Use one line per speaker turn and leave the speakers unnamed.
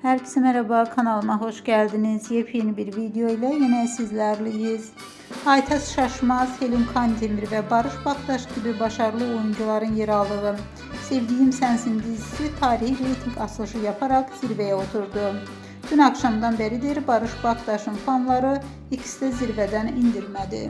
Herkese merhaba, kanalıma hoş geldiniz. Yepyeni bir video ile yine sizlerleyiz. Aytaç Şaşmaz, Helin Kandemir ve Barış Baktaş gibi başarılı oyuncuların yer aldığı Sevdiğim Sensin dizisi tarihi reyting açılışı yaparak zirveye oturdu. Dün akşamdan beridir Barış Baktaş'ın fanları ikisi de zirveden indirmedi.